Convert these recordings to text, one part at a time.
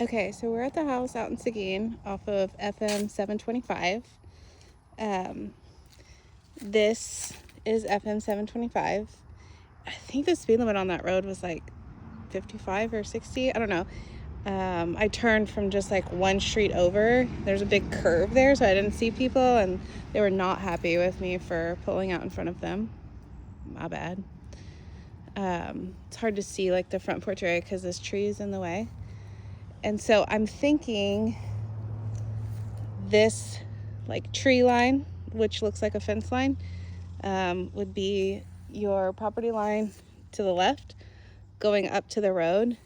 Okay, so we're at the house out in Seguin off of FM 725. This is FM 725. I think the speed limit on that road was like 55 or 60. I don't know. I turned from just like one street over. There's a big curve there, so I didn't see people, and they were not happy with me for pulling out in front of them. My bad. It's hard to see like the front porch area because this tree is in the way. And so I'm thinking this like tree line, which looks like a fence line, would be your property line to the left going up to the road.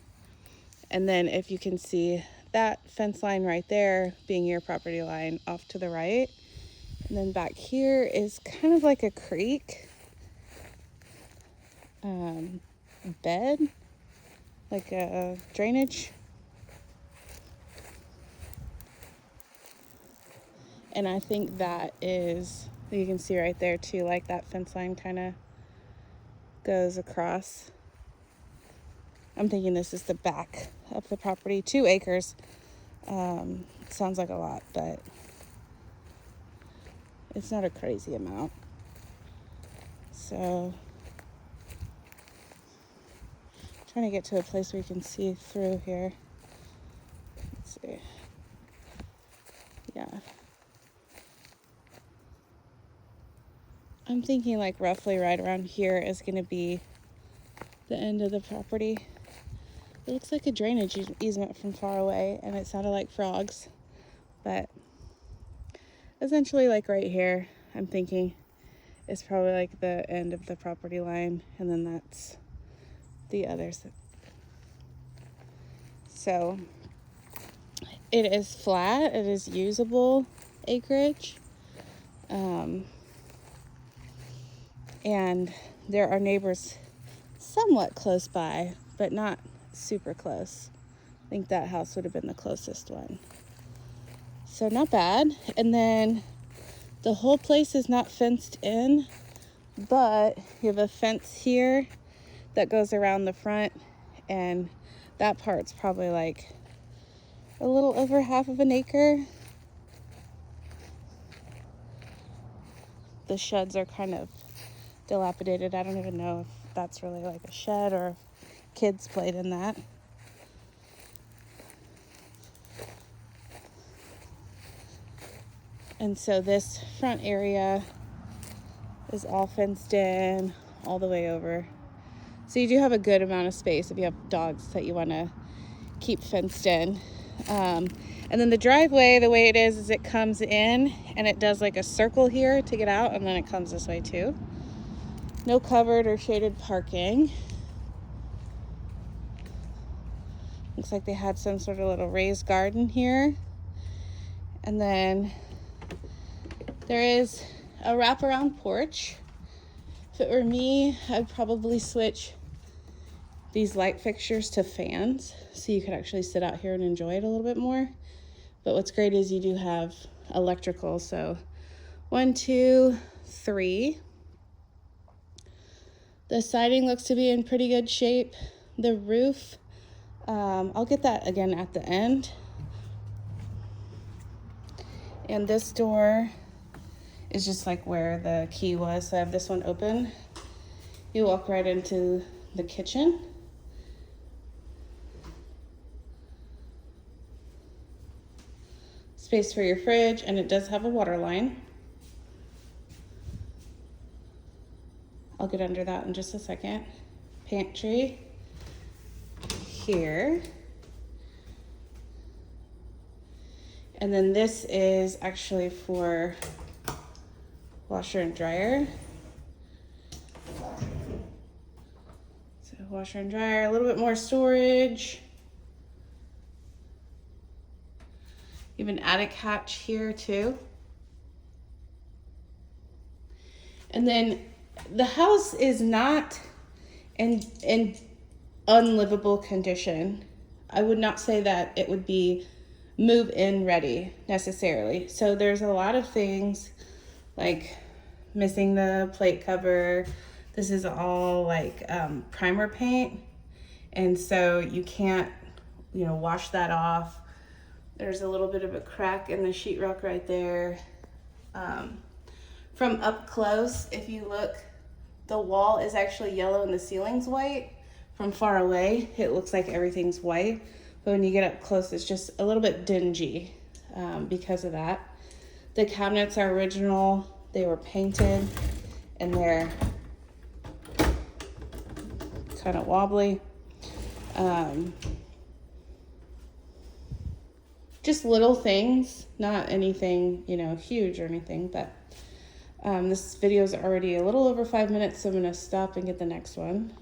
And then if you can see that fence line right there being your property line off to the right. And then back here is kind of like a creek bed, like a drainage. And I think that is, you can see right there too, like that fence line kind of goes across. I'm thinking this is the back of the property, 2 acres. Sounds like a lot, but it's not a crazy amount. So, trying to get to a place where you can see through here. Let's see. Yeah. I'm thinking like roughly right around here is going to be the end of the property. It looks like a drainage easement from far away, and it sounded like frogs. But essentially like right here, I'm thinking is probably like the end of the property line, and then that's the others. So it is flat, it is usable acreage. And there are neighbors somewhat close by, but not super close. I think that house would have been the closest one. So not bad. And then the whole place is not fenced in, but you have a fence here that goes around the front, and that part's probably like a little over half of an acre. The sheds are kind of dilapidated. I don't even know if that's really like a shed or if kids played in that. And so this front area is all fenced in all the way over. So you do have a good amount of space if you have dogs that you want to keep fenced in. And then the driveway, the way it is it comes in and it does like a circle here to get out, and then it comes this way too. No covered or shaded parking. Looks like they had some sort of little raised garden here. And then there is a wraparound porch. If it were me, I'd probably switch these light fixtures to fans so you could actually sit out here and enjoy it a little bit more. But what's great is you do have electrical. So 1, 2, 3. The siding looks to be in pretty good shape. The roof, I'll get that again at the end. And this door is just like where the key was. So I have this one open. You walk right into the kitchen. Space for your fridge, and it does have a water line. I'll get under that in just a second. Pantry here. And then this is actually for washer and dryer. So washer and dryer, a little bit more storage. You have an attic hatch here too. And then the house is not in unlivable condition. I would not say that it would be move-in ready necessarily. So there's a lot of things like missing the plate cover. This is all like primer paint, and so you can't you know, wash that off. There's a little bit of a crack in the sheetrock right there. From up close, if you look, the wall is actually yellow and the ceiling's white. From far away, it looks like everything's white. But when you get up close, it's just a little bit dingy because of that. The cabinets are original. They were painted and they're kind of wobbly. Just little things, not anything, you know, huge or anything, but this video is already a little over 5 minutes, so I'm going to stop and get the next one.